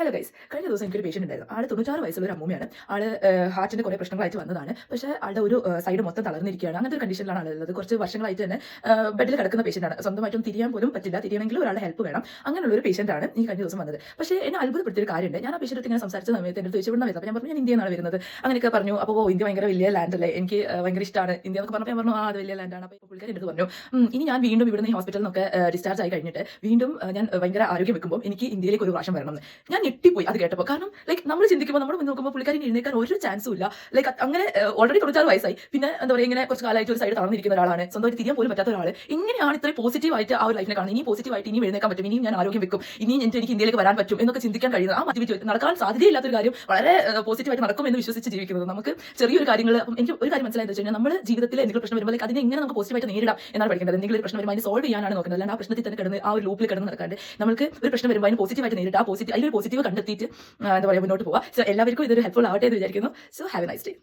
Hello guys, കഴിഞ്ഞ ദിവസം എനിക്കൊരു പേഷ്യൻ്റ് ഉണ്ടായിരുന്നു. ആൾ 96 വയസ്സുള്ള ഒരു അമ്മൂമ്മയാണ്. ആൾ ഹാർട്ടിൻ്റെ കുറേ പ്രശ്നങ്ങളായിട്ട് വന്നതാണ്. പക്ഷേ ആളുടെ ഒരു സൈഡ് മൊത്തം തളർന്നിരിക്കുകയാണ്. അങ്ങനത്തെ ഒരു കണ്ടീഷനിലാണ് ആളുള്ളത്. കുറച്ച് വർഷങ്ങളായിട്ട് തന്നെ ബെഡിൽ കിടക്കുന്ന പേഷ്യൻ്റാണ്. സ്വന്തമായിട്ടും തിരിയാൻ പോലും പറ്റില്ല. തിരിയണമെങ്കിൽ ഒരാളുടെ ഹെൽപ്പ് വേണം. അങ്ങനെയുള്ള ഒരു പേഷ്യൻ്റാണ് ഈ കഴിഞ്ഞ ദിവസം വന്നത്. പക്ഷേ എന്നെ അത്ഭുതപ്പെടുത്തിയ ഒരു കാര്യമുണ്ട്. ഞാൻ ആ പേഷ്യൻ്റ് ഇങ്ങനെ സംസാരിച്ച സമയത്ത് എൻ്റെ ചോദിച്ചു വിടുന്ന അപ്പോൾ ഞാൻ പറഞ്ഞു, ഞാൻ ഇന്ത്യയിൽ നിന്നാണ് വരുന്നത്. അങ്ങനെയൊക്കെ പറഞ്ഞു. അപ്പോൾ ഇന്ത്യ ഭയങ്കര വലിയ ലാൻഡ് അല്ലേ, എനിക്ക് ഭയങ്കര ഇഷ്ടമാണ് ഇന്ത്യ എന്നൊക്കെ പറഞ്ഞപ്പോൾ ഞാൻ പറഞ്ഞു, അത് വലിയ ലാൻഡാണ്. അപ്പോൾ പുള്ളിക്കാരി എടുത്ത് പറഞ്ഞു, ഇനി ഞാൻ വീണ്ടും ഇവിടുന്ന് ഈ ഹോസ്പിറ്റലിൽ നിന്നൊക്കെ ഡിസ്ചാർജ് ആയി കഴിഞ്ഞിട്ട് വീണ്ടും ഞാൻ ഭയങ്കര ആരോഗ്യം വെക്കുമ്പോൾ എനിക്ക് ഇന്ത്യയിലേക്ക് ഒരു പ്രാവശ്യം വരണം എന്ന്. ഞാൻ ഞെട്ടിപ്പോയി അത് കേട്ടപ്പോൾ. കാരണം നമ്മൾ ചിന്തിക്കുമ്പോൾ നമ്മൾ നോക്കുമ്പോൾ പുള്ളിക്കാരിന് എഴുന്നേക്കാൻ ഒരു ചാൻസും ഇല്ല. അങ്ങനെ ഓൾറെഡി 96 വയസ്സായി. പിന്നെ എന്താ പറയുക, ഇങ്ങനെ കുറച്ച് കാലമായിട്ട് ഒരു സൈഡ് തളർന്നിരിക്കുന്ന ഒരാളാണ്. സ്വന്തമായിട്ട് തിരിയാൻ പോലും പറ്റാത്ത ഒരാൾ. ഇങ്ങനെയാണ് ഇത്രയും പോസിറ്റീവായിട്ട് ആ ഒരു ലൈഫിനെ കാണുന്നത്. ഇനി പോസിറ്റീവായിട്ട് ഇനി എഴുന്നേക്കാൻ പറ്റും, ഇനിയും ഞാൻ ആരോഗ്യം വെക്കും, ഇനി എനിക്ക് ഇന്ത്യയിലേക്ക് വരാൻ പറ്റും എന്നൊക്കെ ചിന്തിക്കാൻ കഴിയുന്നത്. ആ മോട്ടിവേറ്റ് നടക്കാൻ സാധ്യതയില്ലാത്തൊരു കാര്യം വളരെ പോസിറ്റീവായിട്ട് നടക്കും എന്ന് വിശ്വസിച്ച് ജീവിക്കുന്നത്. നമുക്ക് ചെറിയൊരു കാര്യങ്ങൾ, അപ്പം എനിക്ക് ഒരു കാര്യം മനസ്സിലായെന്ന് വെച്ച് കഴിഞ്ഞാൽ, നമ്മൾ ജീവിതത്തിൽ എന്തെങ്കിലും പ്രശ്നം വരുമ്പോൾ അതിനെ എങ്ങനെ നമുക്ക് പോസിറ്റീവായിട്ട് നേരിടാം എന്നാണ് പഠിക്കേണ്ടത്. എന്തെങ്കിലും ഒരു പ്രശ്നം വരുമ്പോൾ അതിനെ സോൾവ് ചെയ്യാനാണ് നോക്കുന്നത്. അല്ലാണ്ട് ആ പ്രശ്നത്തിൽ തന്നെ കിടന്ന് ആ ഒരു ലൂപ്പിൽ കിടന്ന് നടക്കാണ്ട് നമുക്ക് ഒരു പ്രശ്നം വരുമ്പോൾ അതിന് പോസിറ്റീവായിട്ട് നേരിട്ട് ആ അതിലൊരു പോസിറ്റീവ് കണ്ടെത്തിയിട്ട് എന്താ പറയുക മുന്നോട്ട് പോവുക. സോ എല്ലാവർക്കും ഇതൊരു ഹെൽപ്ഫുൾ ആവട്ടെ എന്ന് വിചാരിക്കുന്നു. So have A nice day.